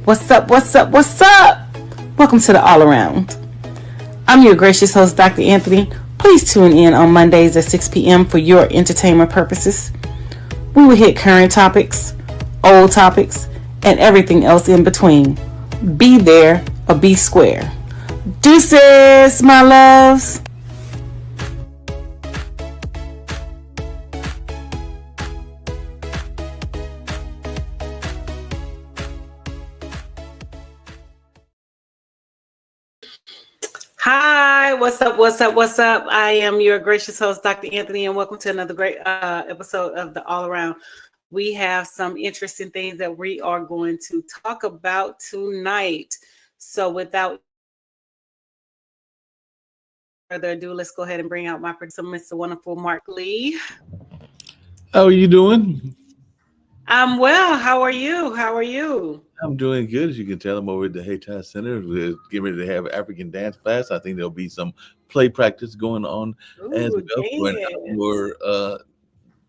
What's up? What's up? What's up? Welcome to the All Around. I'm your gracious host, Dr. Anthony. Please tune in on Mondays at 6 p.m. for your entertainment purposes. We will hit current topics, old topics, and everything else in between. Be there or be square. Deuces, my loves. Hi, what's up? What's up? What's up? I am your gracious host, Dr. Anthony, and welcome to another great episode of the All Around. We have some interesting things that we are going to talk about tonight. So, without further ado, let's go ahead and bring out my producer, Mr. Wonderful Mark Lee. How are you doing? I'm well. How are you? How are you? I'm doing good. As you can tell, I'm over at the Hayti Center. We're getting ready to have African dance class. I think there'll be some play practice going on as Ooh, well for an dance. outdoor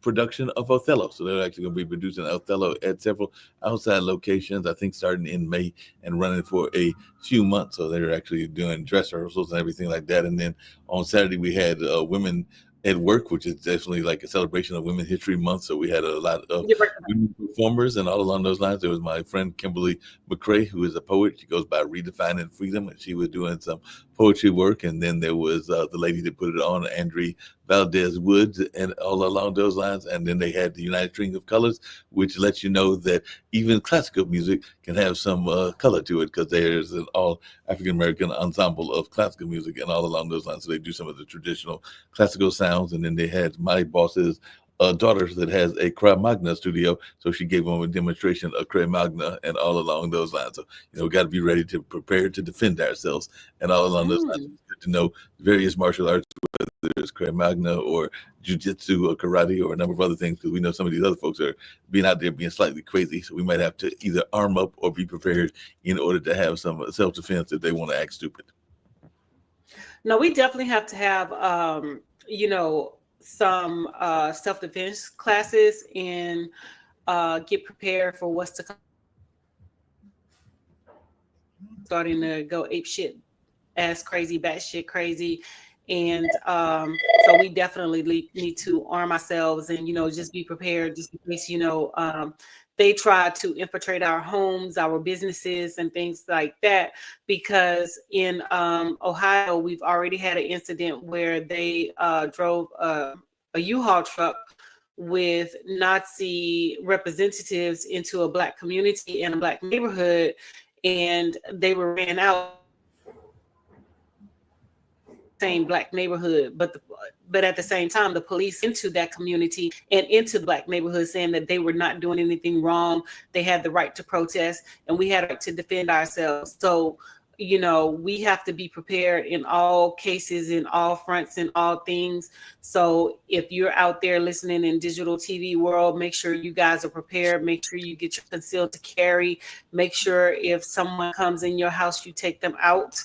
production of Othello. So they're actually going to be producing Othello at several outside locations, I think starting in May and running for a few months. So they're actually doing dress rehearsals and everything like that. And then on Saturday, we had women at work, which is definitely like a celebration of Women's History Month. So we had a lot of You're right. women performers, and all along those lines, there was my friend Kimberly McCrae, who is a poet. She goes by Redefining Freedom, and she was doing some poetry work. And then there was the lady that put it on, Andre Valdez Woods, and all along those lines. And then they had the United String of Colors, which lets you know that even classical music can have some color to it, because there's an all African American ensemble of classical music and all along those lines. So they do some of the traditional classical sounds. And then they had my boss's daughter that has a Krav Maga studio, so she gave them a demonstration of Krav Maga and all along those lines. So we got to be ready to prepare to defend ourselves, and all along those lines. It's good to know various martial arts, whether it's Krav Maga or Jiu-Jitsu or karate or a number of other things, because we know some of these other folks are being out there being slightly crazy. So we might have to either arm up or be prepared in order to have some self-defense if they want to act stupid. No, we definitely have to have, some self-defense classes and get prepared for what's to come. Starting to go ape shit, ass crazy, batshit crazy. And so we definitely need to arm ourselves and, just be prepared just in case, they try to infiltrate our homes, our businesses, and things like that. Because in Ohio, we've already had an incident where they drove a U-Haul truck with Nazi representatives into a Black community and a Black neighborhood, and they were ran out same Black neighborhood, but at the same time, the police into that community and into the Black neighborhood, saying that they were not doing anything wrong. They had the right to protest, and we had a right to defend ourselves. So, we have to be prepared in all cases, in all fronts, in all things. So if you're out there listening in digital TV world, make sure you guys are prepared. Make sure you get your concealed to carry. Make sure if someone comes in your house, you take them out,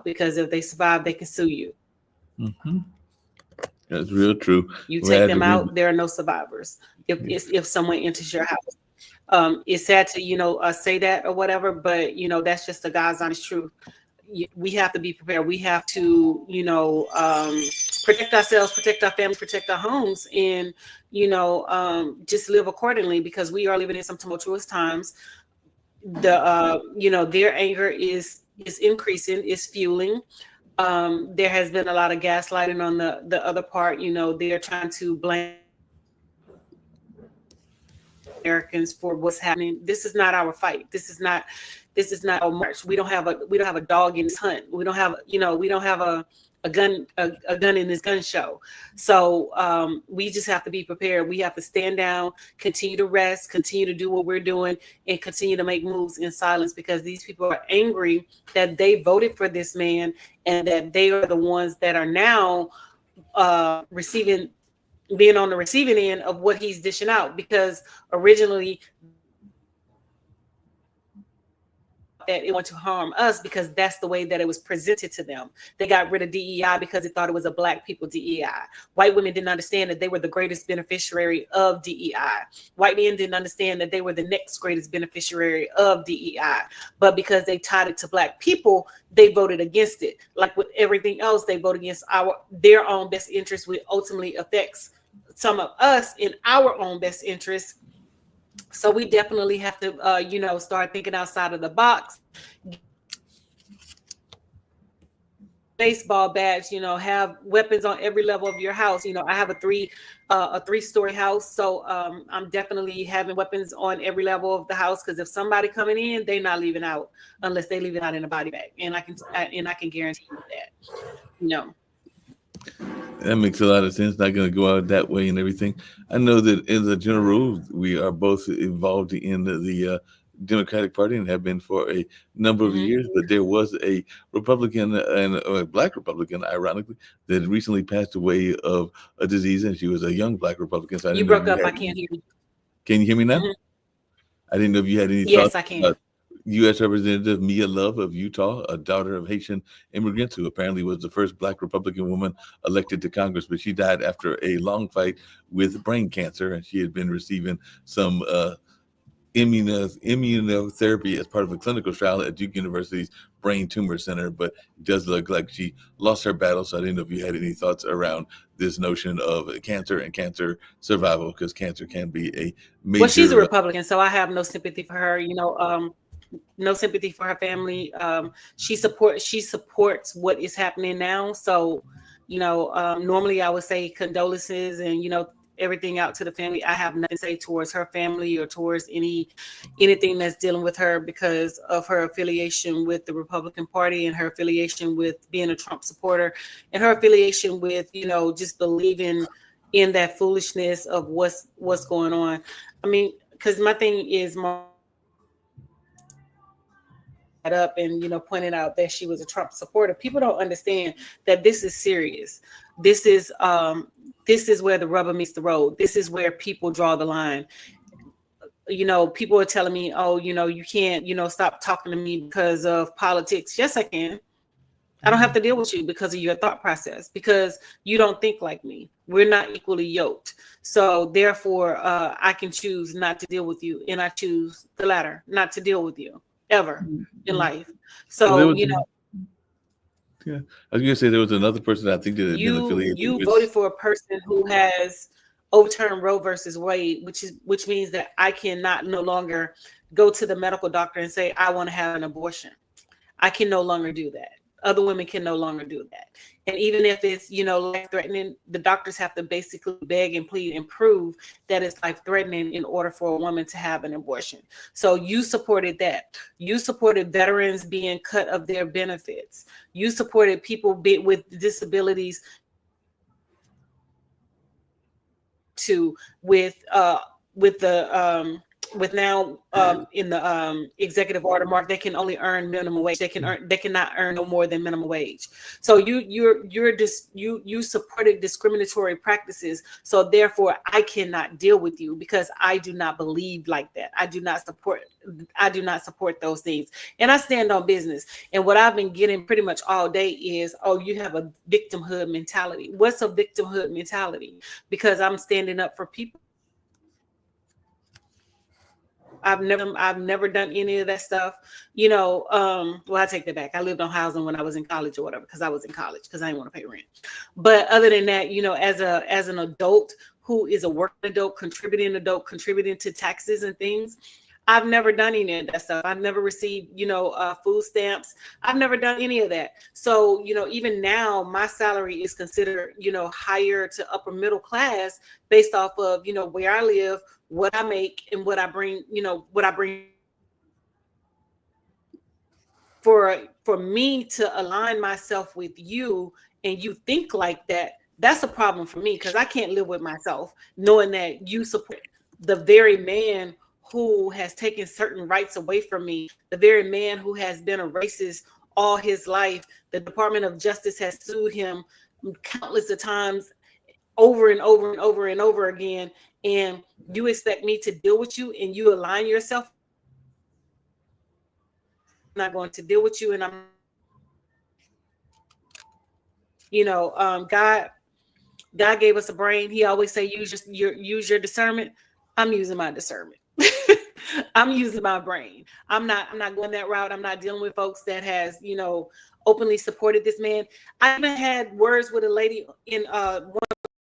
because if they survive, they can sue you. Mm-hmm. That's real true. You take them out, there are no survivors if someone enters your house. It's sad to say that or whatever, but that's just the God's honest truth. We have to be prepared. We have to protect ourselves, protect our families, protect our homes, and just live accordingly, because we are living in some tumultuous times. Their anger is increasing, is fueling. There has been a lot of gaslighting on the other part. They're trying to blame Americans for what's happening. This is not our fight. This is not our march. We don't have a dog in this hunt. We don't have a gun in this gun show. So we just have to be prepared. We have to stand down, continue to rest, continue to do what we're doing, and continue to make moves in silence, because these people are angry that they voted for this man and that they are the ones that are now being on the receiving end of what he's dishing out, because originally that it wanted to harm us because that's the way that it was presented to them. They got rid of DEI because they thought it was a Black people DEI. White women didn't understand that they were the greatest beneficiary of DEI. White men didn't understand that they were the next greatest beneficiary of DEI. But because they tied it to Black people, they voted against it. Like with everything else, they vote against their own best interest, which ultimately affects some of us in our own best interest. So we definitely have to, start thinking outside of the box. Baseball bats, have weapons on every level of your house. I have a three-story house, so I'm definitely having weapons on every level of the house, because if somebody coming in, they're not leaving out unless they leave it out in a body bag, and I can guarantee you that. That makes a lot of sense. Not going to go out that way and everything. I know that as a general rule, we are both involved in the Democratic Party and have been for a number of years. But there was a Republican and a Black Republican, ironically, that recently passed away of a disease, and she was a young Black Republican. So you broke up. I can't hear you. Can you hear me now? I didn't know if you had any thoughts. Yes, I can. U.S. Representative Mia Love of Utah, a daughter of Haitian immigrants, who apparently was the first Black Republican woman elected to Congress, but she died after a long fight with brain cancer, and she had been receiving some immunotherapy as part of a clinical trial at Duke University's Brain Tumor Center, but it does look like she lost her battle. So I didn't know if you had any thoughts around this notion of cancer and cancer survival, because cancer can be a major... Well, she's a Republican, so I have no sympathy for her. No sympathy for her family. She supports what is happening now. So, normally I would say condolences and, everything out to the family. I have nothing to say towards her family or towards anything that's dealing with her because of her affiliation with the Republican Party and her affiliation with being a Trump supporter and her affiliation with, just believing in that foolishness of what's going on. I mean, because my thing is more up and pointed out that she was a Trump supporter. People don't understand that this is serious. This is where the rubber meets the road. This is where people draw the line. People are telling me, oh, you can't, stop talking to me because of politics. Yes, I can. I don't have to deal with you because of your thought process, because you don't think like me. We're not equally yoked. So therefore, I can choose not to deal with you, and I choose the latter, not to deal with you ever in life. So, yeah, I was gonna say there was another person I think that had been affiliated. You voted for a person who has overturned Roe versus Wade, which means that I cannot no longer go to the medical doctor and say I want to have an abortion. I can no longer do that. Other women can no longer do that. And even if it's, life-threatening, the doctors have to basically beg and plead and prove that it's life-threatening in order for a woman to have an abortion. So you supported that. You supported veterans being cut of their benefits. You supported people with disabilities with now in the executive order, Mark, they can only earn minimum wage. They cannot earn no more than minimum wage. So you supported discriminatory practices. So therefore, I cannot deal with you because I do not believe like that. I do not support those things. And I stand on business. And what I've been getting pretty much all day is, oh, you have a victimhood mentality. What's a victimhood mentality? Because I'm standing up for people. I've never done any of that stuff. Well, I take that back. I lived on housing when I was in college or whatever, because I was in college because I didn't want to pay rent. But other than that, as an adult who is a working adult, contributing to taxes and things, I've never done any of that stuff. I've never received, food stamps. I've never done any of that. So, even now my salary is considered, higher to upper middle class based off of, where I live, what I make, and what I bring, for me to align myself with you and you think like that. That's a problem for me, because I can't live with myself knowing that you support the very man who has taken certain rights away from me, the very man who has been a racist all his life. The Department of Justice has sued him countless of times, over and over and over and over again. And you expect me to deal with you, and you align yourself not going to deal with you, and I'm, God gave us a brain. He always say use your discernment. I'm using my discernment. I'm using my brain. I'm not going that route. I'm not dealing with folks that has, openly supported this man. I even had words with a lady in one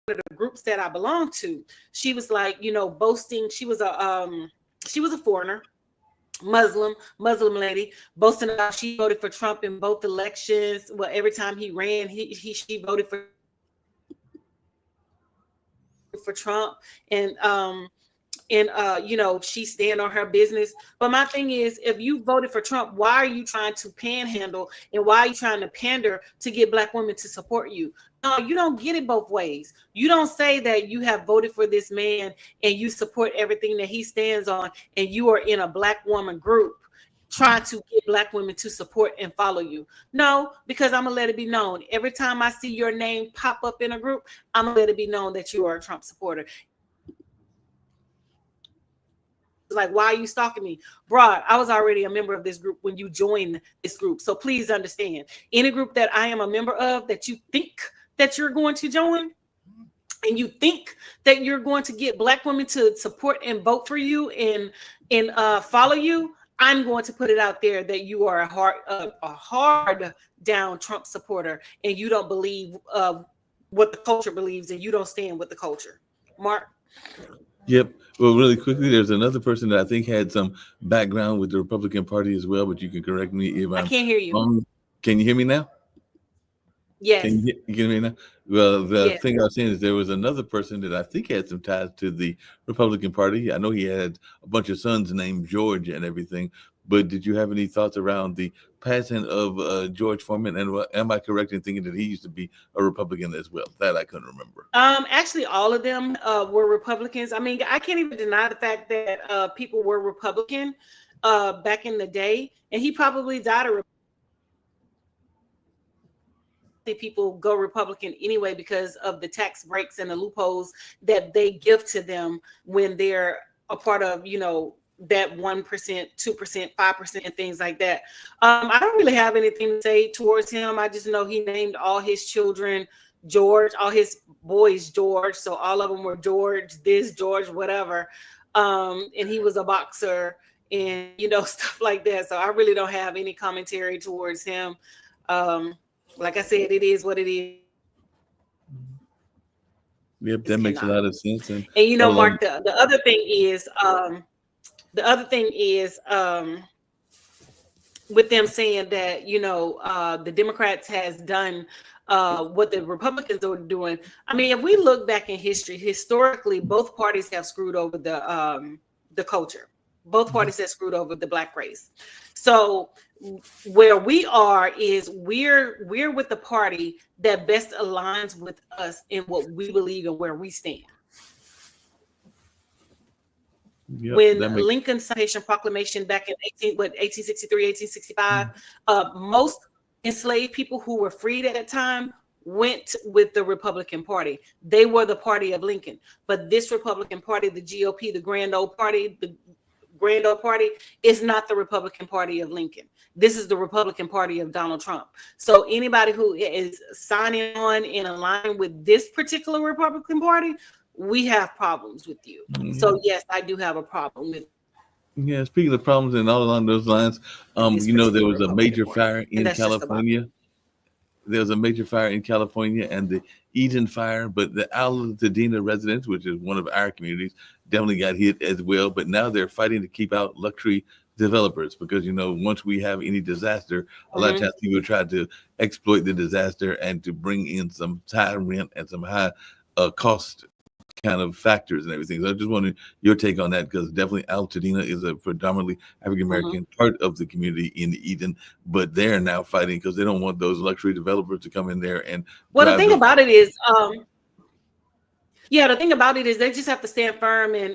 of the groups that I belong to. She was like, boasting. She was a foreigner, Muslim lady, boasting about she voted for Trump in both elections. Well, every time he ran, she voted for Trump, and she stand on her business. But my thing is, if you voted for Trump, why are you trying to panhandle, and why are you trying to pander to get Black women to support you? No, you don't get it both ways. You don't say that you have voted for this man and you support everything that he stands on, and you are in a Black woman group trying to get Black women to support and follow you. No, because I'm gonna let it be known. Every time I see your name pop up in a group, I'm gonna let it be known that you are a Trump supporter. Like, why are you stalking me? Bro, I was already a member of this group when you joined this group. So please understand, any group that I am a member of that you think that you're going to join, and you think that you're going to get Black women to support and vote for you and follow you, I'm going to put it out there that you are a hard down Trump supporter, and you don't believe what the culture believes, and you don't stand with the culture. Mark? Yep. Well, really quickly, there's another person that I think had some background with the Republican Party as well, but you can correct me if I can't hear you. wrong. Can you hear me now? Yes. Can you hear me now? Well, the Yes. thing I was saying is there was another person that I think had some ties to the Republican Party. I know he had a bunch of sons named George and everything, but did you have any thoughts around the passing of George Foreman? And am I correct in thinking that he used to be a Republican as well? That I couldn't remember. Actually, all of them were Republicans. I mean, I can't even deny the fact that people were Republican back in the day, and he probably died a people go Republican anyway because of the tax breaks and the loopholes that they give to them when they're a part of, that 1%, 2%, 5%, and things like that. I don't really have anything to say towards him. I just know he named all his children George, all his boys George. So all of them were George, this, George, whatever. And he was a boxer and, stuff like that. So I really don't have any commentary towards him. Like I said, it is what it is. Yep, that makes a lot of sense. And Mark, the other thing is, with them saying that, the Democrats has done what the Republicans are doing. I mean, if we look back in history, historically, both parties have screwed over the culture. Both parties have screwed over the Black race. So where we are is we're with the party that best aligns with us in what we believe and where we stand. Yep, when Lincoln's Emancipation Proclamation back in 1863, 1865, most enslaved people who were freed at that time went with the Republican Party. They were the party of Lincoln. But this Republican Party, the GOP, the Grand Old Party, is not the Republican Party of Lincoln. This is the Republican Party of Donald Trump. So anybody who is signing on and aligning with this particular Republican Party, we have problems with you. Mm-hmm. So yes, I do have a problem with. Yeah, speaking of problems and all along those lines, there was a major fire in California. There was a major fire in California and the Eden fire, but the Altadena residents, which is one of our communities, definitely got hit as well. But now they're fighting to keep out luxury developers because, once we have any disaster, a lot of times people try to exploit the disaster and to bring in some high rent and some high cost kind of factors and everything. So I just wanted your take on that because definitely Altadena is a predominantly African-American part of the community in Eden, but they're now fighting because they don't want those luxury developers to come in there and. Well, the thing about it is, the thing about it is they just have to stand firm and,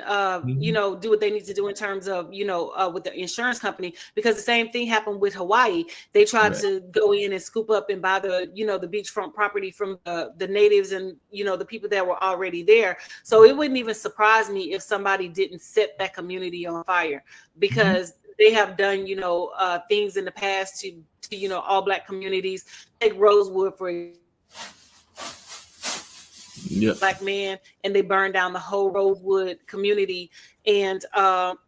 do what they need to do in terms of, with the insurance company, because the same thing happened with Hawaii. They tried to go in and scoop up and buy the beachfront property from the natives and, the people that were already there. So it wouldn't even surprise me if somebody didn't set that community on fire because they have done, you know, things in the past to you know, all Black communities. Take Rosewood for Yeah. Black man, and they burned down the whole Rosewood community and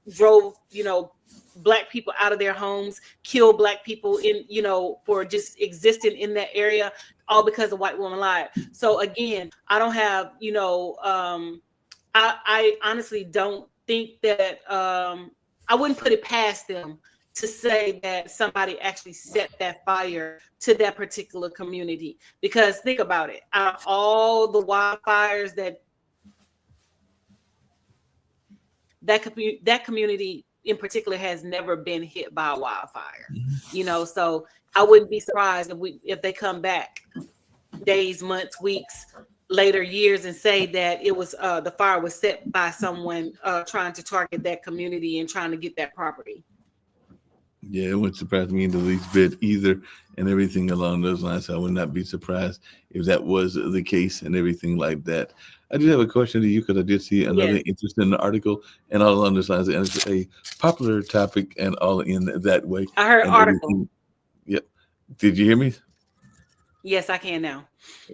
drove, you know, Black people out of their homes, killed Black people in, you know, for just existing in that area, all because a white woman lied. So again, I don't have, you know, I honestly don't think that I wouldn't put it past them to say that somebody actually set that fire to that particular community. Because think about it, out of all the wildfires that community in particular has never been hit by a wildfire. You know, so I wouldn't be surprised if they come back days, months, weeks later, years, and say that it was the fire was set by someone trying to target that community and trying to get that property. Yeah, it wouldn't surprise me in the least bit either, and everything along those lines. I would not be surprised if that was the case and everything like that. I did have a question to you because I did see another Yes. interesting article and all along those lines, and it's a popular topic and all in that way. I heard And article. everything. Yep. Did you hear me? Yes, I can now.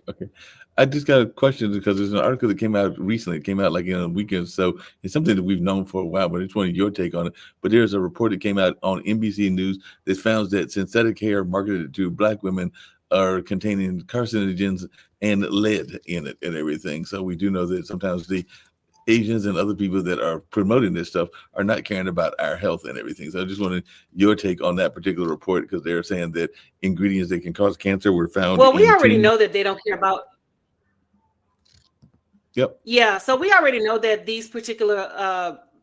Okay. I just got a question because there's an article that came out recently. It came out like in a weekend. So it's something that we've known for a while, but it's wanted your take on it. But there's a report that came out on NBC News that found that synthetic hair marketed to Black women are containing carcinogens and lead in it and everything. So we do know that sometimes the Asians and other people that are promoting this stuff are not caring about our health and everything. So I just wanted your take on that particular report because they're saying that ingredients that can cause cancer were found. Well, we in already tea. know that they don't care about. Yep. Yeah, so we already know that these particular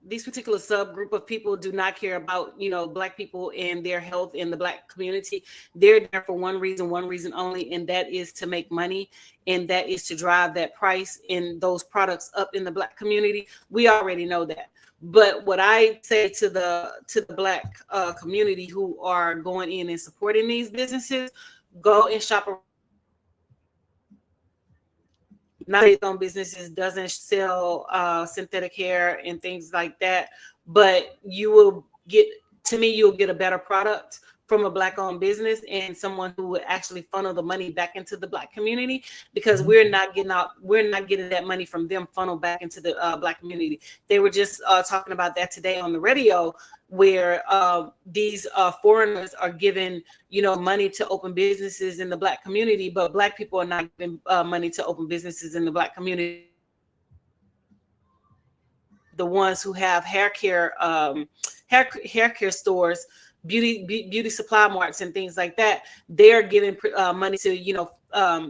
subgroup of people do not care about, you know, Black people and their health in the Black community. They're there for one reason only, and that is to make money, and that is to drive that price in those products up in the Black community. We already know that. But what I say to the Black community who are going in and supporting these businesses, go and shop. Not-owned businesses doesn't sell synthetic hair and things like that, but you'll get a better product from a Black-owned business and someone who would actually funnel the money back into the Black community, because we're not getting that money from them funneled back into the Black community. They were just talking about that today on the radio, where these foreigners are given, you know, money to open businesses in the Black community, but Black people are not given money to open businesses in the Black community. The ones who have hair care stores, beauty supply marts and things like that, they're giving money to, you know,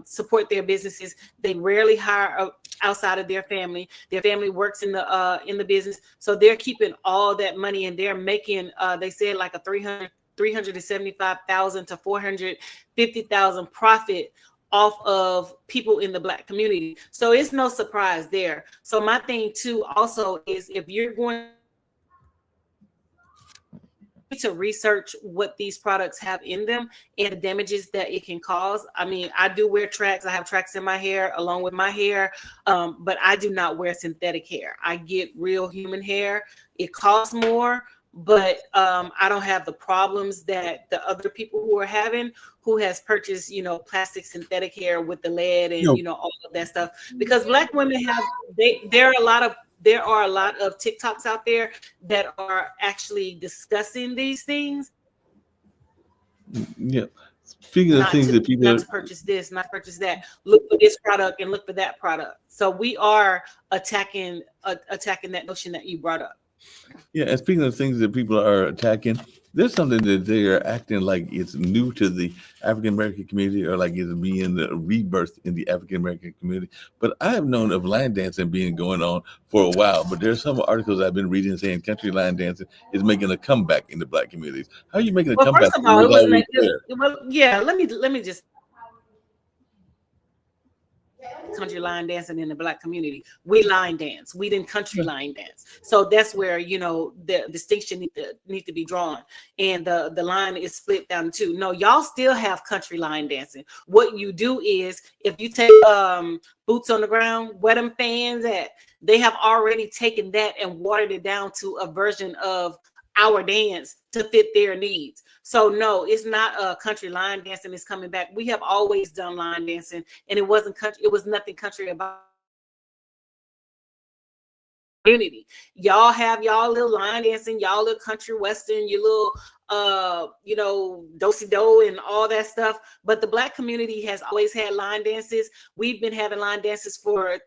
support their businesses. They rarely hire outside of their family. Their family works in the business, so they're keeping all that money, and they're making they said like a $375,000 to $450,000 profit off of people in the Black community. So it's no surprise there. So my thing too also is, if you're going to research what these products have in them and the damages that it can cause. I mean, I do wear tracks. I have tracks in my hair along with my hair, but I do not wear synthetic hair. I get real human hair. It costs more, but I don't have the problems that the other people who are having, who has purchased, you know, plastic synthetic hair with the lead and, you know, all of that stuff. Because Black women there are a lot of TikToks out there that are actually discussing these things. Yeah. Speaking of things that people not to purchase this, not purchase that, look for this product and look for that product. So we are attacking that notion that you brought up. Yeah, and speaking of things that people are attacking, there's something that they are acting like it's new to the African American community, or like it's being rebirthed in the African American community. But I have known of line dancing being going on for a while. But there's some articles I've been reading saying country line dancing is making a comeback in the Black communities. How are you making a comeback? First of all, it wasn't. Yeah, let me just. Country line dancing in the Black community. We line dance. We didn't country line dance. So that's where, you know, the distinction need to be drawn. And the line is split down two. No, y'all still have country line dancing. What you do is, if you take boots on the ground, where them fans at, they have already taken that and watered it down to a version of our dance to fit their needs. So no, it's not a country line dancing is coming back. We have always done line dancing, and it wasn't country. It was nothing country about community. Y'all have y'all little line dancing, y'all little country western, your little do-si-do and all that stuff. But the Black community has always had line dances. We've been having line dances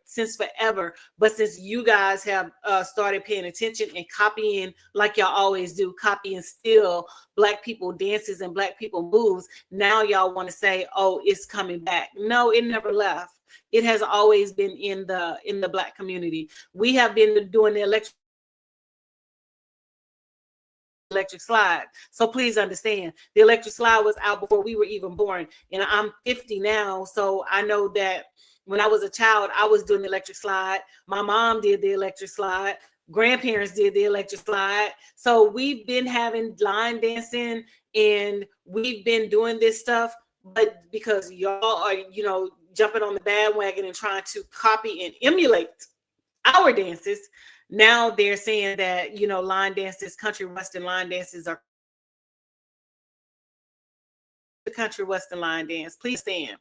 since forever. But since you guys have started paying attention and copying, like y'all always do, copy and steal Black people dances and Black people moves, now y'all want to say, oh, it's coming back. No, it never left. It has always been in the Black community. We have been doing the electric slide. So please understand, the electric slide was out before we were even born. And I'm 50 now, so I know that when I was a child, I was doing the electric slide. My mom did the electric slide. Grandparents did the electric slide. So we've been having line dancing and we've been doing this stuff, but because y'all are, jumping on the bandwagon and trying to copy and emulate our dances, now they're saying that, line dances, country western line dances are the country western line dance. Please stand.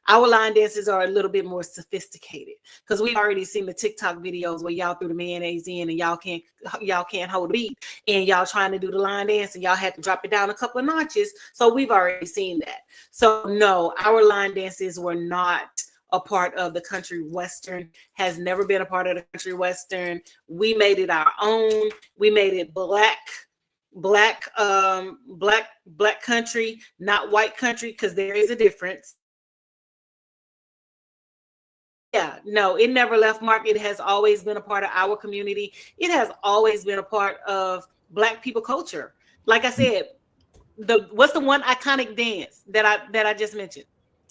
Our line dances are a little bit more sophisticated because we've already seen the TikTok videos where y'all threw the mayonnaise in and y'all can't hold a beat, and y'all trying to do the line dance and y'all had to drop it down a couple of notches. So we've already seen that. So no, our line dances were not a part of the country western, has never been a part of the country western. We made it our own. We made it black country, not white country, because there is a difference. Yeah, no, it never left Mark. It has always been a part of our community. It has always been a part of Black people culture. Like I said, what's the one iconic dance that I just mentioned?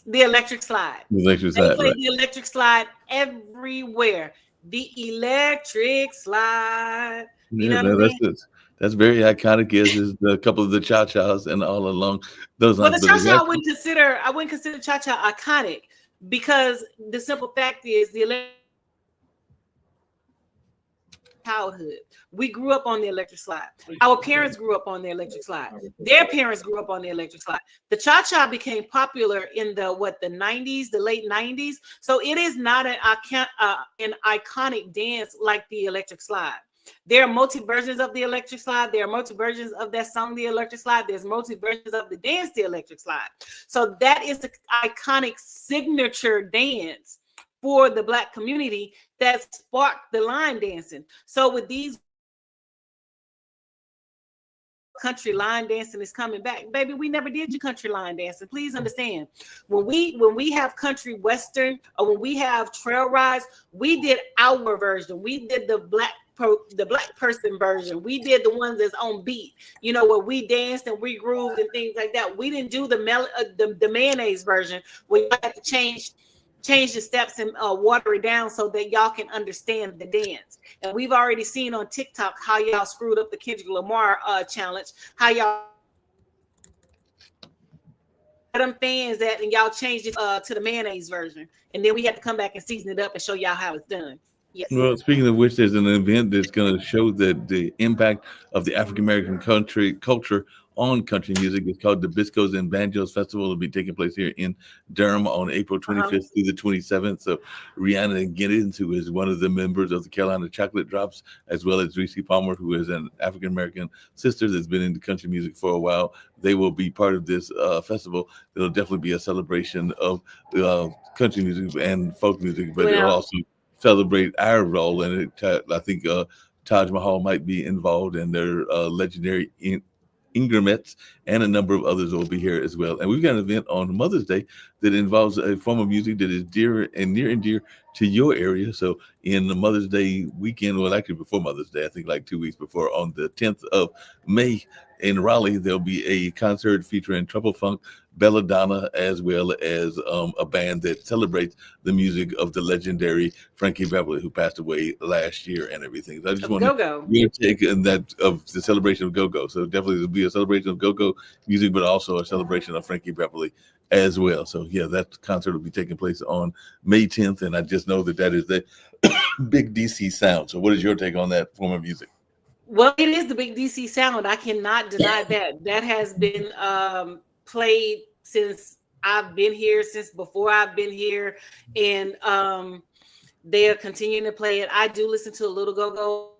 The electric slide. They play the electric slide everywhere. The electric slide. That's very iconic. Is a couple of the cha-chas and all along those lines. Well, the cha-cha I wouldn't consider cha-cha iconic, because the simple fact is childhood. We grew up on the electric slide. Our parents grew up on the electric slide. Their parents grew up on the electric slide. The cha-cha became popular in the late 90s. So it is not an iconic dance like the electric slide. There are multi versions of the electric slide. There are multi versions of that song, the electric slide. There's multi versions of the dance, the electric slide. So that is the iconic signature dance for the Black community that sparked the line dancing. So with these country line dancing is coming back, baby, we never did your country line dancing. Please understand, when we have country western or when we have trail rides, we did our version. We did the black person version. We did the ones that's on beat, where we danced and we grooved and things like that. We didn't do the mayonnaise version where you have to change the steps and water it down so that y'all can understand the dance. And we've already seen on TikTok how y'all screwed up the Kendrick Lamar challenge, how y'all them fans that and y'all changed it to the mayonnaise version, and then we had to come back and season it up and show y'all how it's done. Yes. Well, speaking of which, there's an event that's going to show that the impact of the African American country culture on country music. It's called the Biscos and Banjos Festival. It'll be taking place here in Durham on April 25th through the 27th. So Rihanna Giddens, who is one of the members of the Carolina Chocolate Drops, as well as Reese Palmer, who is an African American sister that's been into country music for a while, they will be part of this festival. It'll definitely be a celebration of country music and folk music, but it'll also celebrate our role in it. I think Taj Mahal might be involved, and their legendary Ingramettes and a number of others will be here as well. And we've got an event on Mother's Day that involves a form of music that is near and dear to your area. So in the Mother's Day weekend, well, actually before Mother's Day, I think like 2 weeks before, on the 10th of May in Raleigh, there'll be a concert featuring Trouble Funk, Belladonna, as well as a band that celebrates the music of the legendary Frankie Beverly, who passed away last year and everything. So I just want to take that of the celebration of go-go. So definitely there'll be a celebration of go-go music, but also a celebration of Frankie Beverly as well. So yeah, that concert will be taking place on May 10th, and I just know that is the big DC sound. So what is your take on that form of music? Well, it is the big DC sound. I cannot deny that. That has been played since I've been here, since before I've been here, and they are continuing to play it. I do listen to a little go-go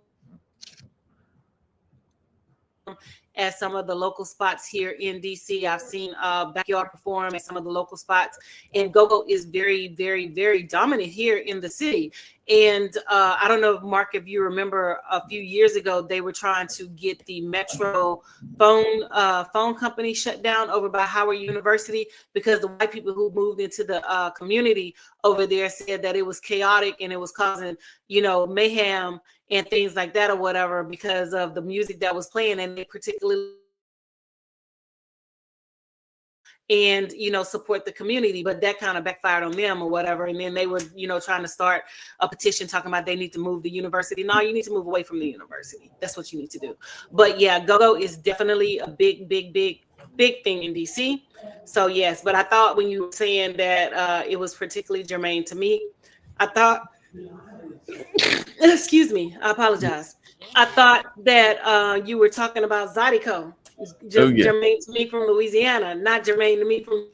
at some of the local spots here in DC. I've seen Backyard perform at some of the local spots, and go-go is very, very, very dominant here in the city. And I don't know, Mark, if you remember a few years ago, they were trying to get the Metro phone company shut down over by Howard University because the white people who moved into the community over there said that it was chaotic and it was causing, mayhem and things like that or whatever because of the music that was playing, and they particularly and support the community, but that kind of backfired on them or whatever. And then they were trying to start a petition talking about they need to move the university. No, you need to move away from the university. That's what you need to do. But yeah, go-go is definitely a big thing in DC. So yes, but I thought when you were saying that it was particularly germane to me, I thought excuse me, I apologize. I thought that you were talking about Zydeco. Jermaine to me from Louisiana, not Jermaine to me from.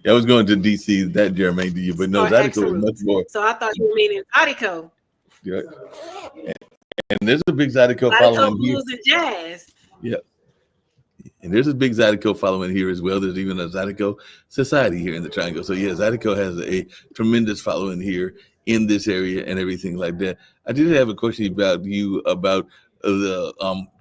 Yeah, I was going to DC, that Jermaine to you, but no, Zydeco is much more. So I thought you were meaning Zydeco. Yeah. And there's a big Zydeco following here. Blues and jazz. Yeah. And there's a big Zydeco following here as well. There's even a Zydeco society here in the Triangle. So yeah, Zydeco has a tremendous following here in this area and everything like that. I did have a question about you about the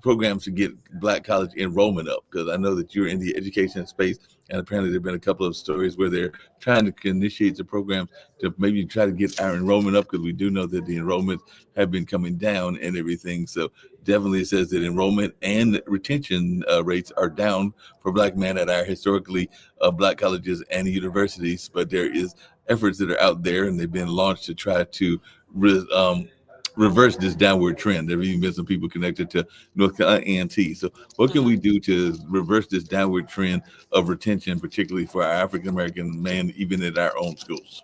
programs to get Black college enrollment up, because I know that you're in the education space, and apparently there have been a couple of stories where they're trying to initiate the programs to maybe try to get our enrollment up, because we do know that the enrollments have been coming down and everything. So definitely it says that enrollment and retention rates are down for Black men at our historically Black colleges and universities, but there is efforts that are out there and they've been launched to try to reverse this downward trend. There have even been some people connected to North Carolina A&T. So what can we do to reverse this downward trend of retention, particularly for our African-American men, even at our own schools?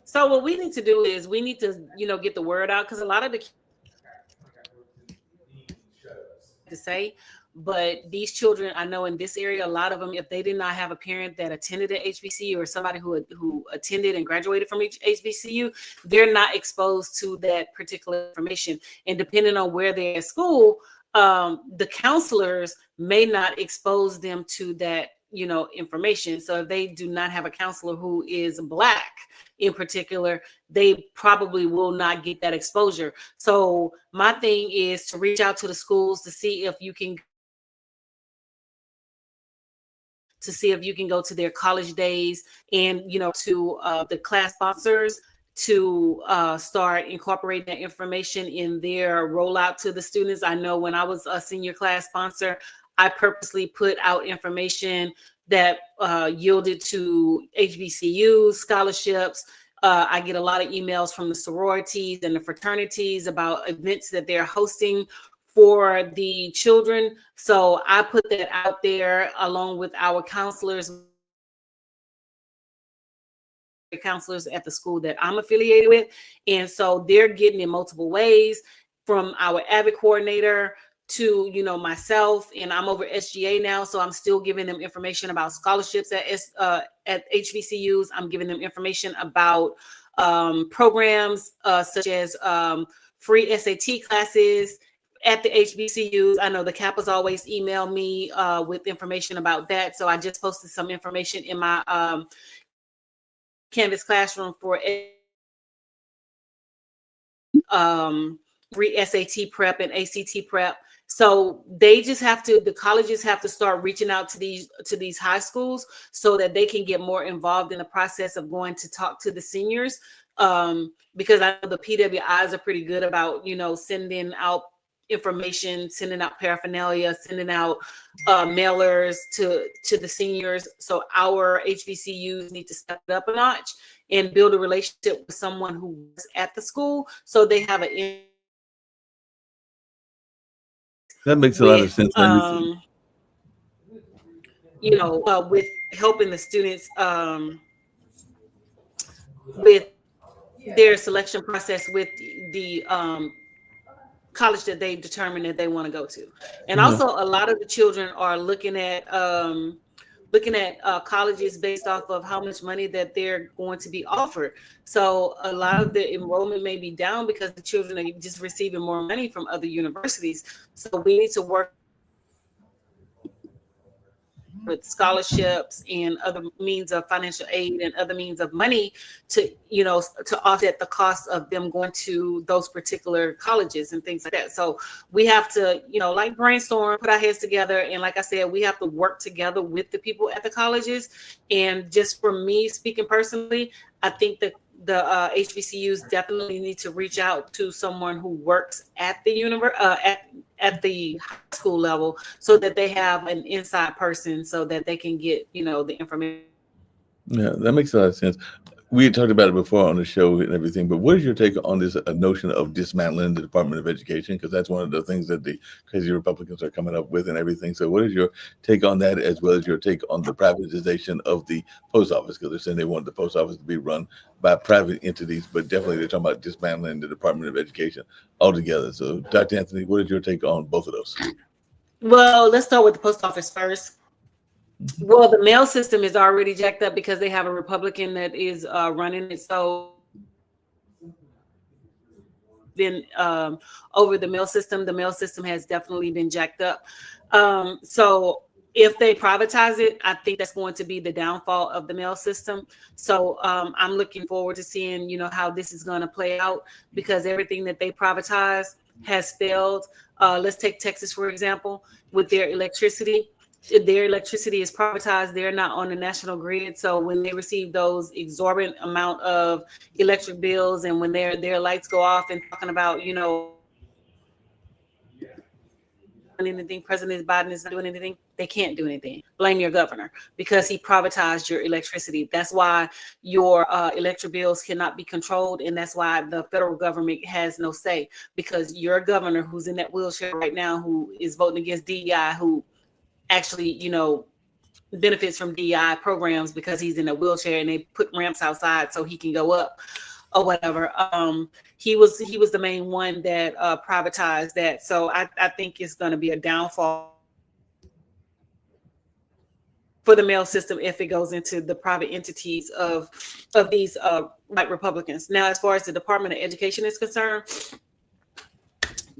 So what we need to do is we need to, get the word out, because a lot of the to say, but these children, I know in this area, a lot of them, if they did not have a parent that attended an HBCU or somebody who attended and graduated from HBCU, they're not exposed to that particular information. And depending on where they're at school, the counselors may not expose them to that, information. So if they do not have a counselor who is Black in particular, they probably will not get that exposure. So my thing is to reach out to the schools to see if you can go to their college days and, to the class sponsors to start incorporating that information in their rollout to the students. I know when I was a senior class sponsor, I purposely put out information that yielded to HBCU scholarships. I get a lot of emails from the sororities and the fraternities about events that they're hosting for the children. So I put that out there along with our counselors at the school that I'm affiliated with. And so they're getting in multiple ways, from our AVID coordinator to, myself, and I'm over SGA now. So I'm still giving them information about scholarships at HBCUs. I'm giving them information about programs such as free SAT classes at the HBCUs. I know the Kappas always email me with information about that. So I just posted some information in my Canvas classroom for free SAT prep and ACT prep. So the colleges have to start reaching out to these high schools so that they can get more involved in the process of going to talk to the seniors. Because I know the PWIs are pretty good about, sending out information, sending out paraphernalia, sending out mailers to the seniors. So our HBCUs need to step it up a notch and build a relationship with someone who's at the school, so they have that makes a lot of sense. With helping the students with their selection process with the college that they determine that they want to go to. And Yeah. also a lot of the children are looking at colleges based off of how much money that they're going to be offered. So a lot of the enrollment may be down because the children are just receiving more money from other universities. So we need to work with scholarships and other means of financial aid and other means of money to, to offset the cost of them going to those particular colleges and things like that. So we have to, like brainstorm, put our heads together. And like I said, we have to work together with the people at the colleges. And just for me speaking personally, I think that the HBCUs definitely need to reach out to someone who works at the at the high school level, so that they have an inside person, so that they can get the information. Yeah, that makes a lot of sense. We had talked about it before on the show and everything, but what is your take on this notion of dismantling the Department of Education? Because that's one of the things that the crazy Republicans are coming up with and everything. So what is your take on that, as well as your take on the privatization of the post office? Because they're saying they want the post office to be run by private entities, but definitely they're talking about dismantling the Department of Education altogether. So Dr. Anthony, what is your take on both of those? Well, let's start with the post office first. Well, the mail system is already jacked up because they have a Republican that is running it. So then over the mail system has definitely been jacked up. So if they privatize it, I think that's going to be the downfall of the mail system. So I'm looking forward to seeing, how this is going to play out, because everything that they privatize has failed. Let's take Texas, for example, with their electricity. Their electricity is privatized. They're not on the national grid. So when they receive those exorbitant amount of electric bills, and when their lights go off and talking about, anything, President Biden is not doing anything, they can't do anything. Blame your governor, because he privatized your electricity. That's why your electric bills cannot be controlled. And that's why the federal government has no say, because your governor, who's in that wheelchair right now, who is voting against DEI, who actually, benefits from DEI programs because he's in a wheelchair and they put ramps outside so he can go up or whatever. He was the main one that privatized that. So I think it's going to be a downfall for the mail system if it goes into the private entities of these white Republicans. Now, as far as the Department of Education is concerned,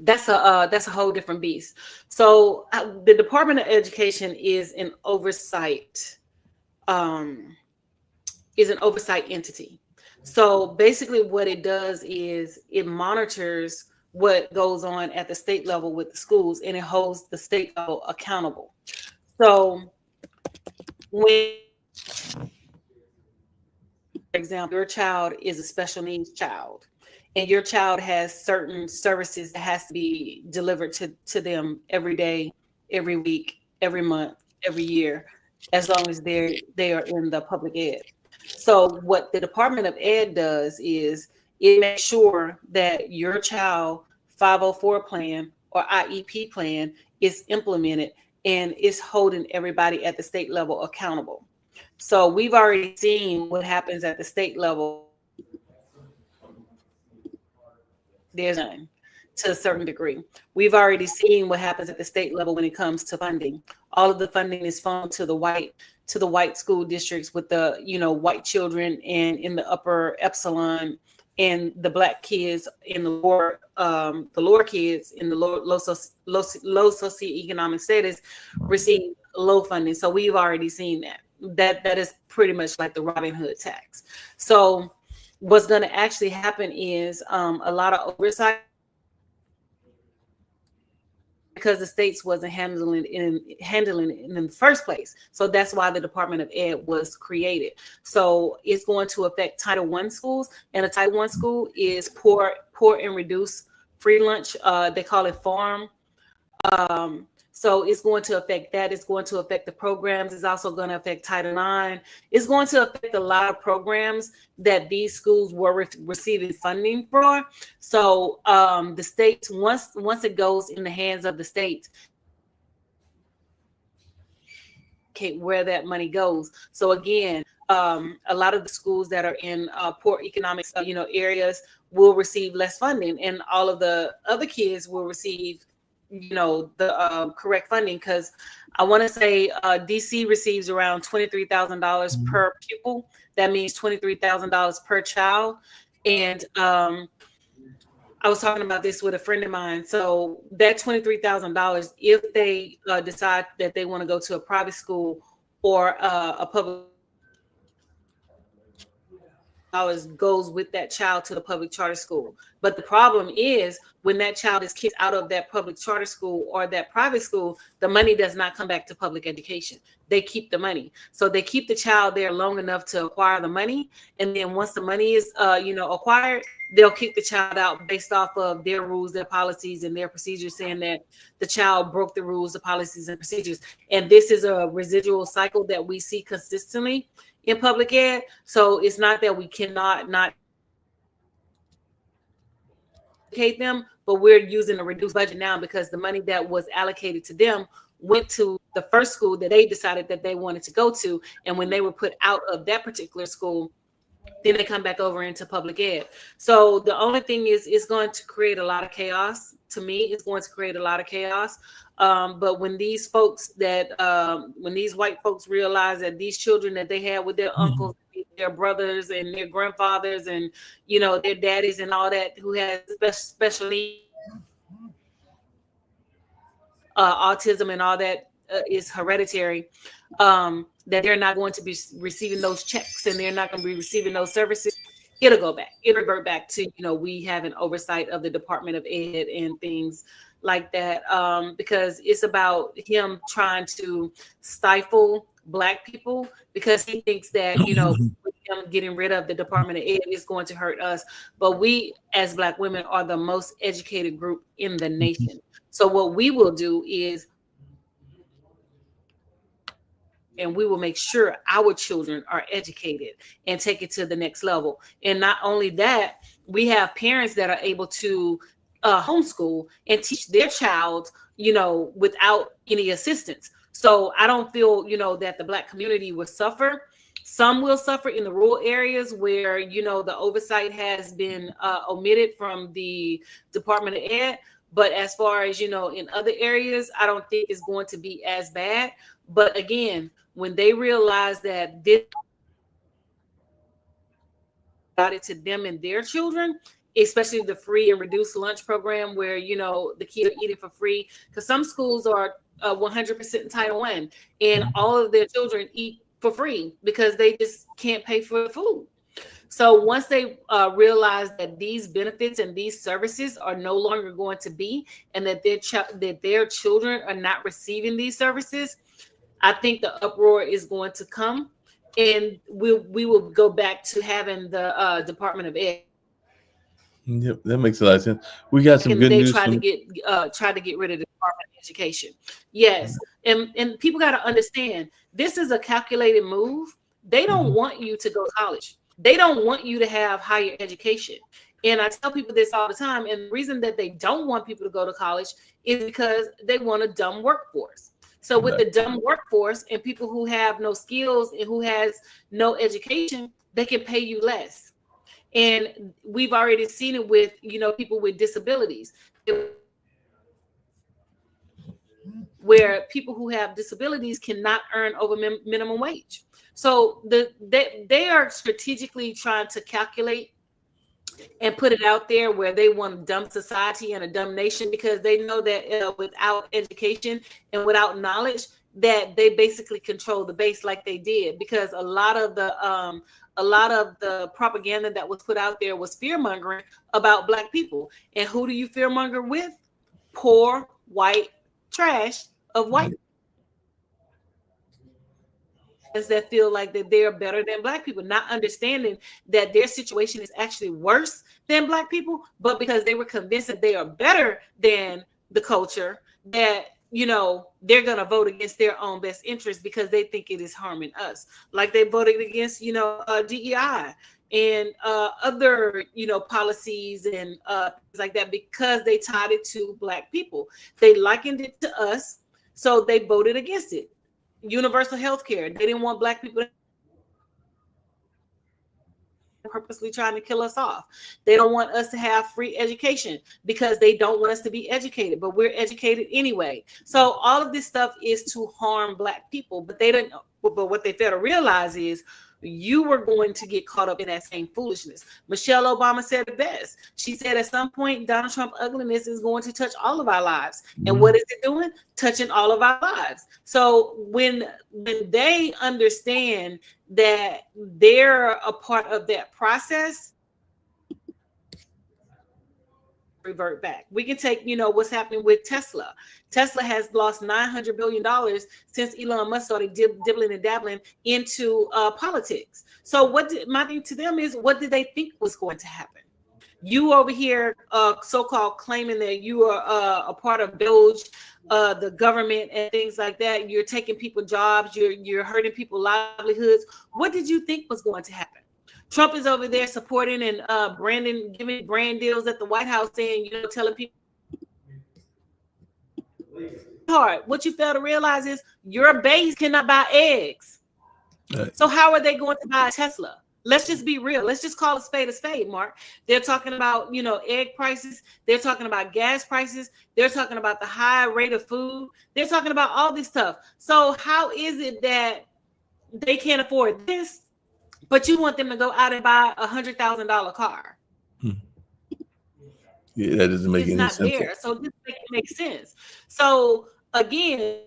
that's a whole different beast. So the Department of Education is an oversight entity. So basically what it does is it monitors what goes on at the state level with the schools, and it holds the state level accountable. So when, for example, your child is a special needs child, and your child has certain services that has to be delivered to them every day, every week, every month, every year, as long as they are in the public ed. So what the Department of Ed does is it makes sure that your child 504 plan or IEP plan is implemented and is holding everybody at the state level accountable. So we've already seen what happens at the state level. There's none, to a certain degree. We've already seen what happens at the state level when it comes to funding. All of the funding is funneled to the white school districts with the white children and in the upper epsilon, and the black kids in the lower kids in the low socioeconomic status receive low funding. So we've already seen that is pretty much like the Robin Hood tax. So what's going to actually happen is a lot of oversight, because the states wasn't handling it in the first place. So that's why the Department of Ed was created. So it's going to affect Title I schools, and a Title I school is poor and reduced free lunch. They call it farm. So it's going to affect that. It's going to affect the programs. It's also going to affect Title IX. It's going to affect a lot of programs that these schools were receiving funding for. So the states, once it goes in the hands of the states, where that money goes. So again, a lot of the schools that are in poor economics, areas will receive less funding, and all of the other kids will receive, the correct funding. Because I want to say DC receives around $23,000 per pupil. That means $23,000 per child. And I was talking about this with a friend of mine. So that $23,000, if they decide that they want to go to a private school or a public, dollars goes with that child to the public charter school. But the problem is when that child is kicked out of that public charter school or that private school, the money does not come back to public education. They keep the money. So they keep the child there long enough to acquire the money. And then once the money is, acquired, they'll kick the child out based off of their rules, their policies, and their procedures, saying that the child broke the rules, the policies, and procedures. And this is a residual cycle that we see consistently in public ed. So it's not that we cannot not educate them, but we're using a reduced budget now because the money that was allocated to them went to the first school that they decided that they wanted to go to. And when they were put out of that particular school, then they come back over into public ed. So the only thing is, it's going to create a lot of chaos. To me, it's going to create a lot of chaos. But when these folks when these white folks realize that these children that they had with their uncles, their brothers, and their grandfathers, and their daddies and all that, who had special needs, autism and all that is hereditary, that they're not going to be receiving those checks and they're not going to be receiving those services, it'll go back. It'll revert back to, we have an oversight of the Department of Ed and things like that, because it's about him trying to stifle Black people, because he thinks that, with him getting rid of the Department of Ed is going to hurt us. But we, as Black women, are the most educated group in the nation. So what we will do is, and we will make sure our children are educated and take it to the next level. And not only that, we have parents that are able to homeschool and teach their child, without any assistance. So I don't feel, that the Black community will suffer. Some will suffer in the rural areas where, the oversight has been omitted from the Department of Ed. But as far as, in other areas, I don't think it's going to be as bad. But again, when they realize that this got it to them and their children, especially the free and reduced lunch program where, the kids are eating for free, because some schools are 100% in Title I, and all of their children eat for free because they just can't pay for the food. So once they realize that these benefits and these services are no longer going to be, and that their children are not receiving these services, I think the uproar is going to come, and we will go back to having the Department of Ed. Yep, that makes a lot of sense. We got some good news. They tried to get rid of the Department of Education. Yes, and people got to understand, this is a calculated move. They don't want you to go to college. They don't want you to have higher education. And I tell people this all the time. And the reason that they don't want people to go to college is because they want a dumb workforce. So with the dumb workforce and people who have no skills and who has no education, they can pay you less. And we've already seen it with, people with disabilities, where people who have disabilities cannot earn over minimum wage. So they are strategically trying to calculate and put it out there where they want a dumb society and a dumb nation, because they know that without education and without knowledge, that they basically control the base like they did. Because a lot of the propaganda that was put out there was fear-mongering about Black people. And who do you fear-monger with? Poor white trash of white that feel like that they're better than Black people, not understanding that their situation is actually worse than Black people, but because they were convinced that they are better than the culture, that they're going to vote against their own best interest because they think it is harming us. Like they voted against DEI and other policies and things like that, because they tied it to Black people. They likened it to us, so they voted against it. Universal health care, they didn't want Black people purposely trying to kill us off. They don't want us to have free education because they don't want us to be educated, but we're educated anyway. So all of this stuff is to harm Black people, but they don't. But what they fail to realize is you were going to get caught up in that same foolishness. Michelle Obama said it best. She said at some point, Donald Trump ugliness is going to touch all of our lives. And what is it doing? Touching all of our lives. So when they understand that they're a part of that process, revert back. We can take, what's happening with Tesla. Tesla has lost $900 billion since Elon Musk started dibbling and dabbling into politics. So my thing to them is, what did they think was going to happen? You over here, so-called claiming that you are a part of Doge, the government and things like that. You're taking people jobs. You're hurting people's livelihoods. What did you think was going to happen? Trump is over there supporting and giving brand deals at the White House, saying, telling people hard. What you fail to realize is your base cannot buy eggs. Right. So how are they going to buy a Tesla? Let's just be real. Let's just call a spade, Mark. They're talking about, egg prices. They're talking about gas prices. They're talking about the high rate of food. They're talking about all this stuff. So how is it that they can't afford this, but you want them to go out and buy $100,000 car? Yeah, that doesn't make any sense. It's not there. So this makes sense. So again,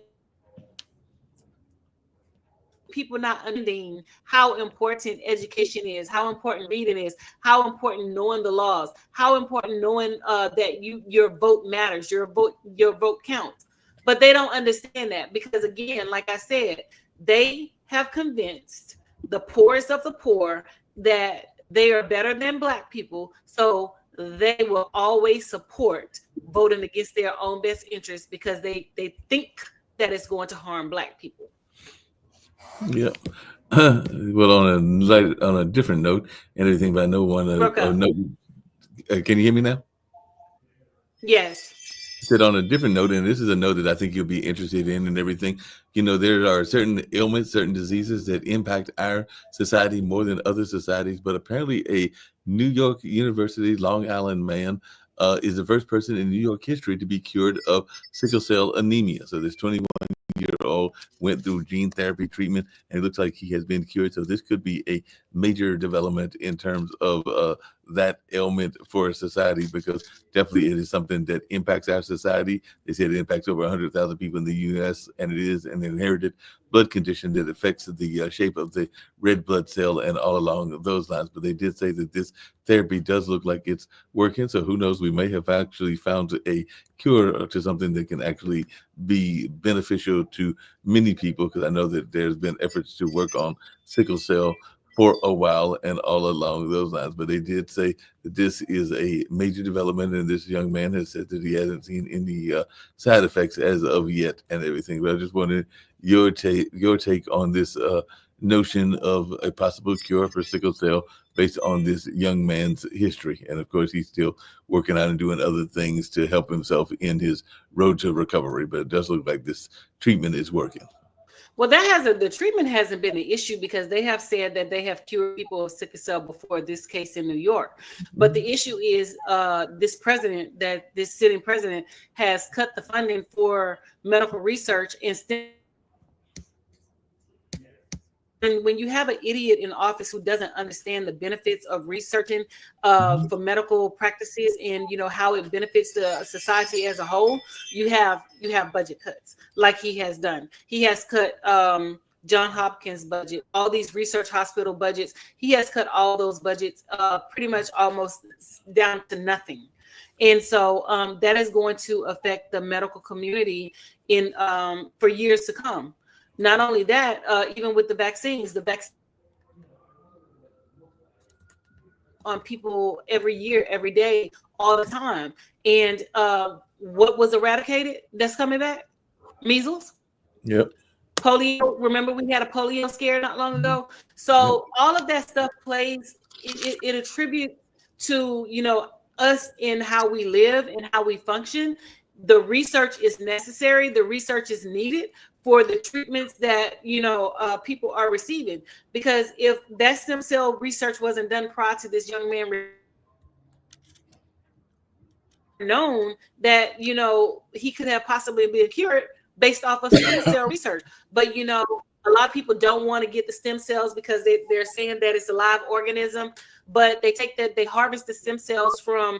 people not understanding how important education is, how important reading is, how important knowing the laws, how important knowing that your vote matters, your vote counts. But they don't understand that because, again, like I said, they have convinced the poorest of the poor that they are better than Black people. So they will always support voting against their own best interest because they think that it's going to harm Black people. Yeah. Well, on a different note, and everything, but I know one note. Can you hear me now? Yes. I said on a different note, and this is a note that I think you'll be interested in and everything. There are certain ailments, certain diseases that impact our society more than other societies. But apparently, a New York University Long Island man is the first person in New York history to be cured of sickle cell anemia. So this 21-year-old went through gene therapy treatment, and it looks like he has been cured. So this could be a major development in terms of that ailment for society, because definitely it is something that impacts our society. They said it impacts over 100,000 people in the U.S., and it is an inherited blood condition that affects the shape of the red blood cell and all along those lines. But they did say that this therapy does look like it's working. So who knows, we may have actually found a cure to something that can actually be beneficial to many people, because I know that there's been efforts to work on sickle cell for a while and all along those lines. But they did say that this is a major development, and this young man has said that he hasn't seen any side effects as of yet and everything. But I just wanted your take on this notion of a possible cure for sickle cell based on this young man's history. And of course, he's still working on and doing other things to help himself in his road to recovery. But it does look like this treatment is working. Well, the treatment hasn't been an issue because they have said that they have cured people of sickle cell before this case in New York. But the issue is this sitting president has cut the funding for medical research instead. And when you have an idiot in office who doesn't understand the benefits of researching for medical practices and how it benefits the society as a whole, you have budget cuts like he has done. He has cut John Hopkins' budget, all these research hospital budgets. He has cut all those budgets pretty much almost down to nothing. And so that is going to affect the medical community for years to come. Not only that, even with the vaccines on people every year, every day, all the time. And what was eradicated that's coming back? Measles. Yep. Polio. Remember we had a polio scare not long ago. So all of that stuff plays. It attributes to us in how we live and how we function. the research is necessary. The research is needed for the treatments that, people are receiving. Because if that stem cell research wasn't done prior to this young man known that, he could have possibly been cured based off of stem cell research. But, a lot of people don't want to get the stem cells because they're saying that it's a live organism, but they harvest the stem cells from,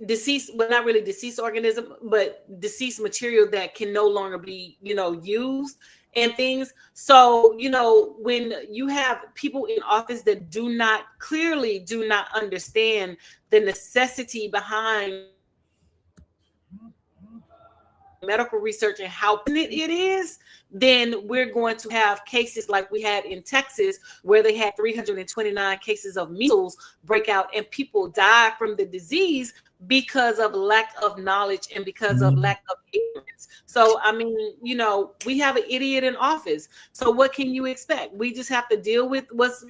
deceased, well, not really deceased organism, but deceased material that can no longer be, used and things. So, when you have people in office that clearly do not understand the necessity behind medical research and how it is, then we're going to have cases like we had in Texas, where they had 329 cases of measles break out, and people die from the disease because of lack of knowledge and because of lack of ignorance. So, I mean, we have an idiot in office. So what can you expect? We just have to deal with what's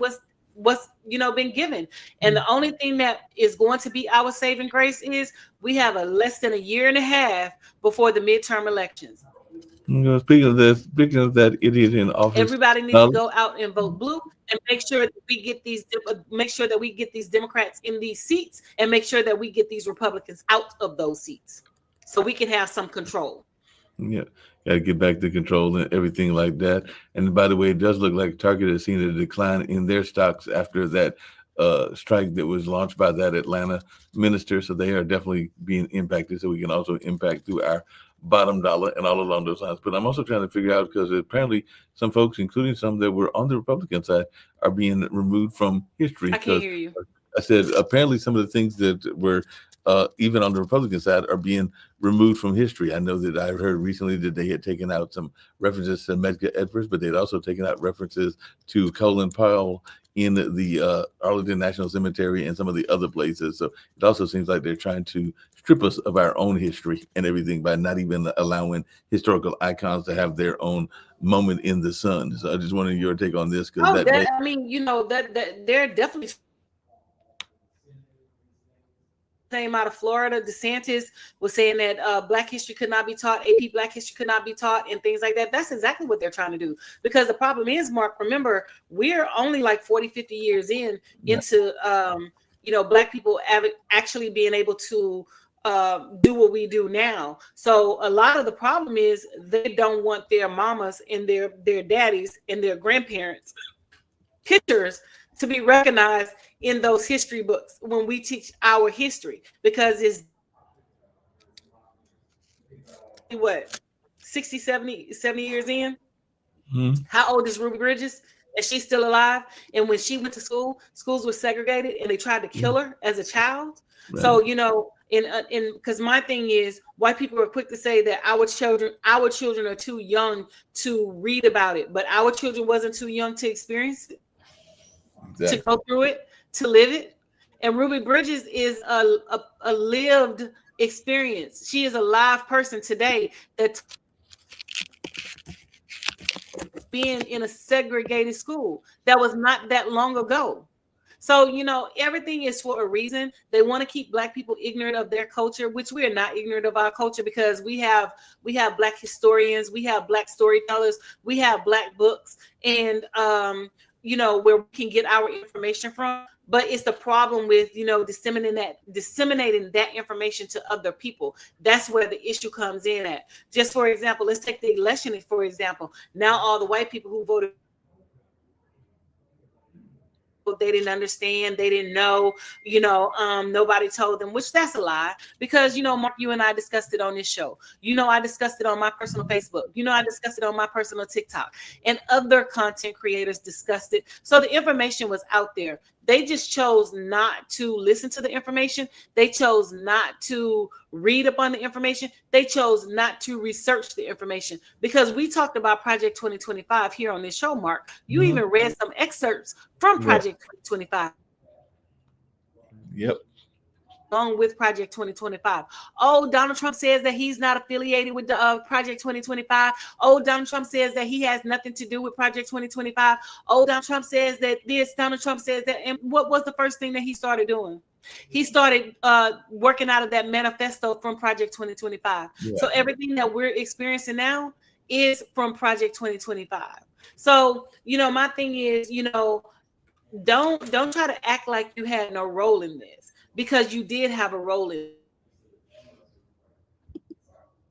been given. And the only thing that is going to be our saving grace is we have less than a year and a half before the midterm elections. Speaking of that idiot in office, everybody needs to go out and vote blue and make sure that we get these Democrats in these seats, and make sure that we get these Republicans out of those seats so we can have some control. Yeah, got to get back to control and everything like that. And by the way, it does look like Target has seen a decline in their stocks after that strike that was launched by that Atlanta minister. So they are definitely being impacted. So we can also impact through our bottom dollar and all along those lines. But I'm also trying to figure out, because apparently some folks, including some that were on the Republican side, are being removed from history. I can't hear you. I said apparently some of the things that were even on the Republican side are being removed from history. I know that I heard recently that they had taken out some references to Medgar Evers, but they'd also taken out references to Colin Powell in the Arlington National Cemetery and some of the other places. So it also seems like they're trying to strip us of our own history and everything by not even allowing historical icons to have their own moment in the sun. So I just wanted your take on this. That they're definitely same out of Florida. DeSantis was saying that Black history could not be taught, AP Black history could not be taught, and things like that. That's exactly what they're trying to do. Because the problem is, Mark, remember, we're only like 40, 50 years into Black people actually being able to do what we do now. So a lot of the problem is they don't want their mamas and their daddies and their grandparents pictures to be recognized in those history books when we teach our history, because it's 60, 70 years in. How old is Ruby Bridges? And she's still alive. And when she went to school, schools were segregated and they tried to kill her as a child. Right. So, because my thing is, white people are quick to say that our children are too young to read about it, but our children wasn't too young to experience it. Exactly. To go through it, to live it. And Ruby Bridges is a lived experience. She is a live person today that's being in a segregated school. That was not that long ago. So, everything is for a reason. They want to keep Black people ignorant of their culture, which we are not ignorant of our culture, because we have Black historians, we have Black storytellers, we have Black books, and where we can get our information from. But it's the problem with, disseminating that information to other people. That's where the issue comes in at. Just for example, let's take the election, for example. Now all the white people who voted, they didn't understand, they didn't know, nobody told them, which that's a lie, because, Mark, you and I discussed it on this show. I discussed it on my personal Facebook. I discussed it on my personal TikTok, and other content creators discussed it. So the information was out there. They just chose not to listen to the information. They chose not to read upon the information. They chose not to research the information, because we talked about Project 2025 here on this show, Mark. You even read some excerpts from Project 2025. Yep. Along with Project 2025. Oh, Donald Trump says that he's not affiliated with the Project 2025. Oh, Donald Trump says that he has nothing to do with Project 2025. Oh, Donald Trump says that this. Donald Trump says that. And what was the first thing that he started doing? He started working out of that manifesto from Project 2025. Yeah. So everything that we're experiencing now is from Project 2025. So, my thing is, don't try to act like you had no role in this, because you did have a role in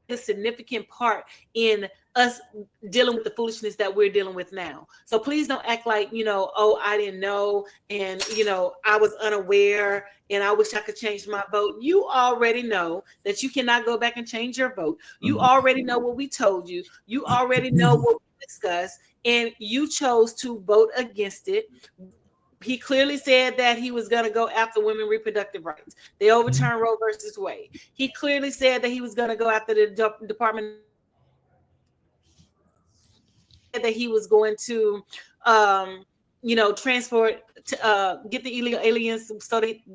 a significant part in us dealing with the foolishness that we're dealing with now. So please don't act like, oh, I didn't know, and I was unaware, and I wish I could change my vote. You already know that you cannot go back and change your vote. You already know what we told you. You already know what we discussed, and you chose to vote against it. He clearly said that he was going to go after women reproductive rights. They overturned Roe versus Wade. He clearly said that he was going to go after the Department, that he was going to, transport, get the illegal aliens,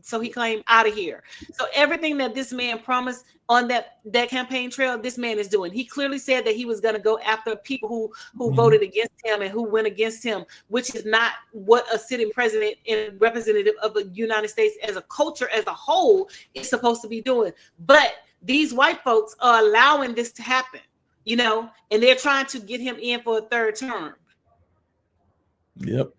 so he claimed, out of here. So everything that this man promised on that campaign trail, this man is doing. He clearly said that he was going to go after people who voted against him and who went against him, which is not what a sitting president and representative of the United States as a culture as a whole is supposed to be doing. But these white folks are allowing this to happen, and they're trying to get him in for a third term. Yep.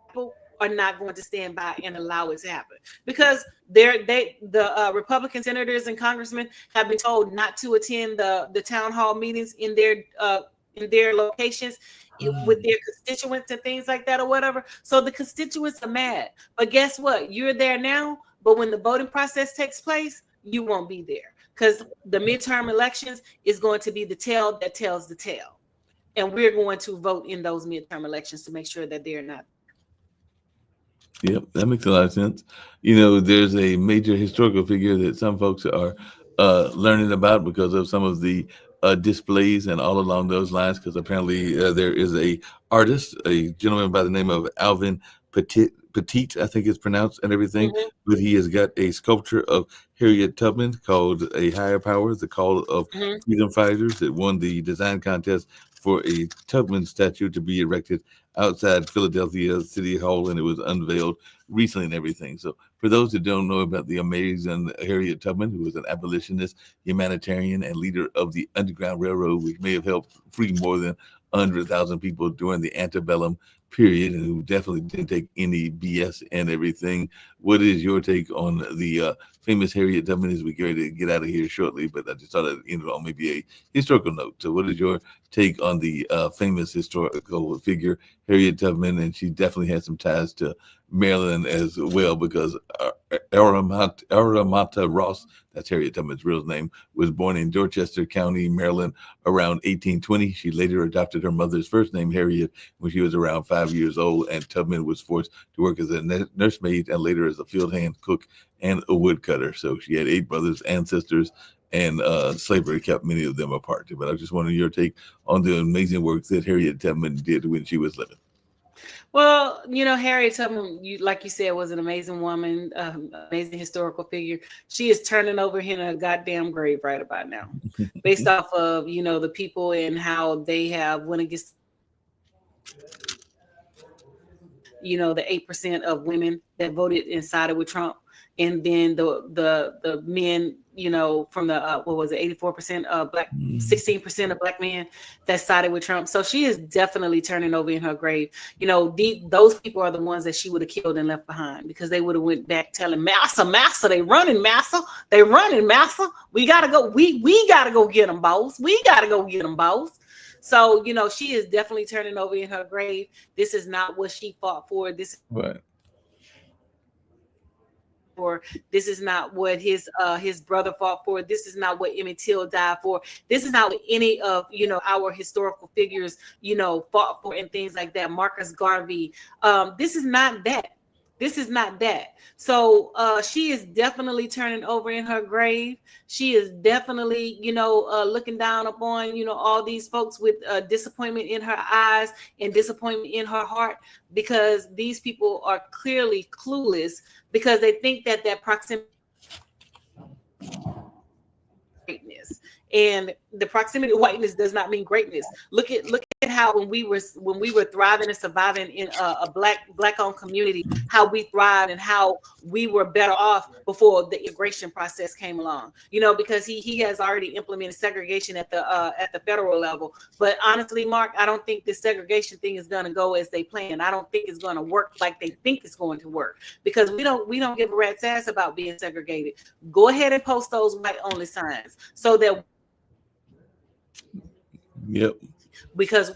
People are not going to stand by and allow it to happen, because the Republican senators and congressmen have been told not to attend the town hall meetings in their locations with their constituents and things like that or whatever. So the constituents are mad. But guess what? You're there now, but when the voting process takes place, you won't be there, because the midterm elections is going to be the tale that tells the tale. And we're going to vote in those midterm elections to make sure that they're not. Yep, that makes a lot of sense. There's a major historical figure that some folks are learning about because of some of the displays and all along those lines, because apparently there is a artist, a gentleman by the name of Alvin Petit, I think it's pronounced, and everything, but he has got a sculpture of Harriet Tubman called A Higher Power, the Call of Freedom Fighters, that won the design contest for a Tubman statue to be erected outside Philadelphia City Hall, and it was unveiled recently and everything. So for those that don't know about the amazing Harriet Tubman, who was an abolitionist, humanitarian, and leader of the Underground Railroad, which may have helped free more than 100,000 people during the antebellum period, and who definitely didn't take any BS and everything. What is your take on the famous Harriet Tubman, as we get ready to get out of here shortly? But I just thought I'd end it on maybe a historical note. So what is your take on the famous historical figure, Harriet Tubman? And she definitely had some ties to Maryland as well, because Aramata Ross, that's Harriet Tubman's real name, was born in Dorchester County, Maryland, around 1820. She later adopted her mother's first name, Harriet, when she was around 5 years old, and Tubman was forced to work as a nursemaid and later as a field hand, cook, and a woodcutter. So she had 8 brothers and sisters, and slavery kept many of them apart. But I just wanted your take on the amazing work that Harriet Tubman did when she was living. Well, Harriet Tubman, like you said, was an amazing woman, amazing historical figure. She is turning over in a goddamn grave right about now, based off of, the people and how they have went against, the 8% of women that voted and sided with Trump. And then the men, from the, 84% black, 16% of black men that sided with Trump. So she is definitely turning over in her grave. Those people are the ones that she would have killed and left behind, because they would have went back telling Massa, they running, Massa. We got to go. We got to go get them, boss. We got to go get them, boss. So, she is definitely turning over in her grave. This is not what she fought for. This is not what his brother fought for. This is not what Emmett Till died for. This is not what any of our historical figures fought for and things like that. Marcus Garvey. This is not that. This is not that. So she is definitely turning over in her grave. She is definitely, looking down upon, all these folks with disappointment in her eyes and disappointment in her heart, because these people are clearly clueless, because they think that proximity greatness, and the proximity of whiteness does not mean greatness. Look at how how when we were thriving and surviving in a black-owned community, how we thrived and how we were better off before the immigration process came along. Because he has already implemented segregation at the federal level. But honestly, Mark, I don't think this segregation thing is going to go as they plan. I don't think it's going to work like they think it's going to work, because we don't give a rat's ass about being segregated. Go ahead and post those white only signs so that. Yep. Because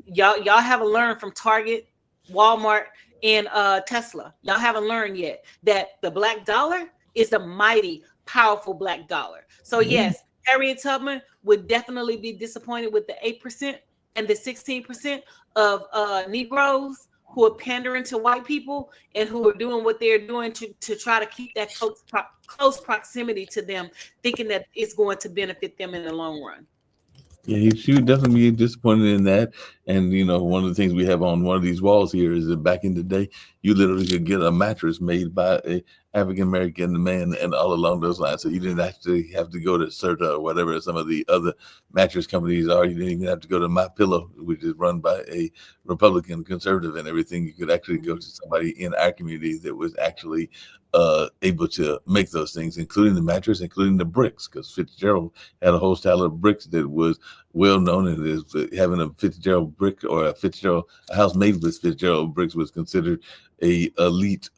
y'all haven't learned from Target, Walmart, and Tesla. Y'all haven't learned yet that the black dollar is a mighty powerful black dollar. So yes, Harriet Tubman would definitely be disappointed with the 8% and the 16% of Negroes who are pandering to white people and who are doing what they're doing to try to keep that close proximity to them, thinking that it's going to benefit them in the long run. Yeah, she would definitely be disappointed in that. And, one of the things we have on one of these walls here is that back in the day, you literally could get a mattress made by a African-American man and all along those lines. So you didn't actually have to go to Serta or whatever some of the other mattress companies are. You didn't even have to go to My Pillow, which is run by a Republican conservative and everything. You could actually go to somebody in our community that was actually able to make those things, including the mattress, including the bricks, because Fitzgerald had a whole style of bricks that was well known, and is having a Fitzgerald brick or a house made with Fitzgerald bricks was considered a elite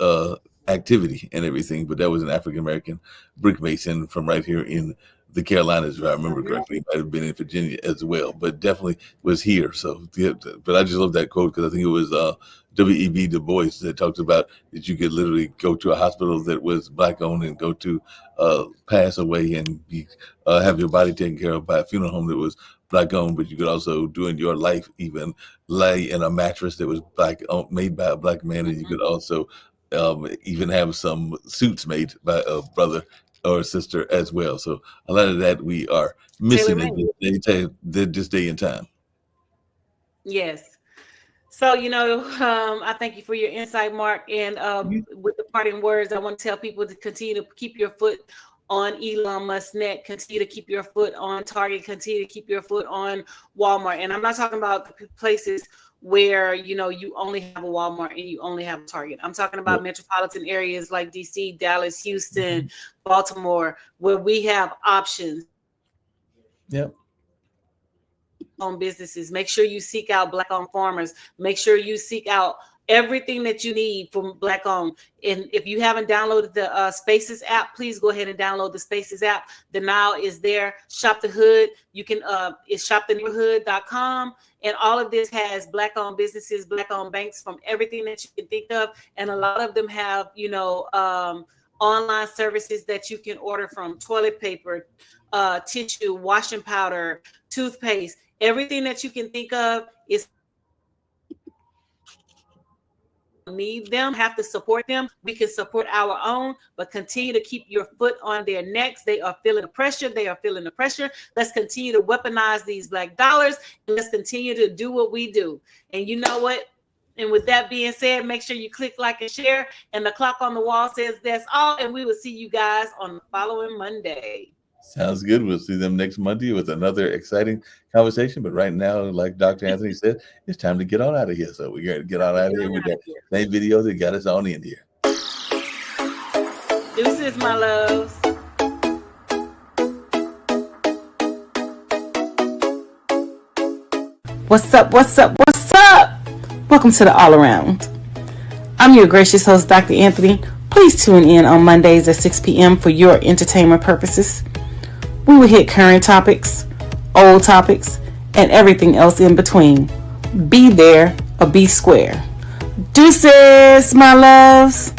activity and everything. But that was an African American brick mason from right here in the Carolinas, if I remember correctly. It might have been in Virginia as well, but definitely was here. So, but I just love that quote because I think it was W.E.B. Du Bois that talks about that you could literally go to a hospital that was black owned and go to pass away and have your body taken care of by a funeral home that was black owned, but you could also during your life even lay in a mattress that was black owned, made by a black man, and you could also even have some suits made by a brother or sister as well. So a lot of that we are missing in this day and time. Yes. So, I thank you for your insight, Mark. And with the parting words, I want to tell people to continue to keep your foot on Elon Musk's neck, continue to keep your foot on Target, continue to keep your foot on Walmart. And I'm not talking about places where, you only have a Walmart and you only have a Target. I'm talking about metropolitan areas like DC, Dallas, Houston, Baltimore, where we have options. Yep. On businesses. Make sure you seek out black owned farmers. Make sure you seek out everything that you need from black owned. And if you haven't downloaded the Spaces app, please go ahead and download the Spaces app. The Now is there. Shop the Hood. You can it's shoptheneighborhood.com. And all of this has black owned businesses, black owned banks, from everything that you can think of. And a lot of them have, online services that you can order from: toilet paper, tissue, washing powder, toothpaste. Everything that you can think of is need them, have to support them. We can support our own, but continue to keep your foot on their necks. They are feeling the pressure. Let's continue to weaponize these black dollars, and let's continue to do what we do. And you know what? And with that being said, make sure you click like and share. And the clock on the wall says that's all. And we will see you guys on the following Monday. Sounds good. We'll see them next Monday with another exciting conversation. But right now, like Dr. Anthony said, it's time to get on out of here. So we got to get on out of here with that same video that got us on in here. Deuces, my loves. What's up? Welcome to the All Around. I'm your gracious host, Dr. Anthony. Please tune in on Mondays at 6 p.m. for your entertainment purposes. We will hit current topics, old topics, and everything else in between. Be there or be square. Deuces, my loves.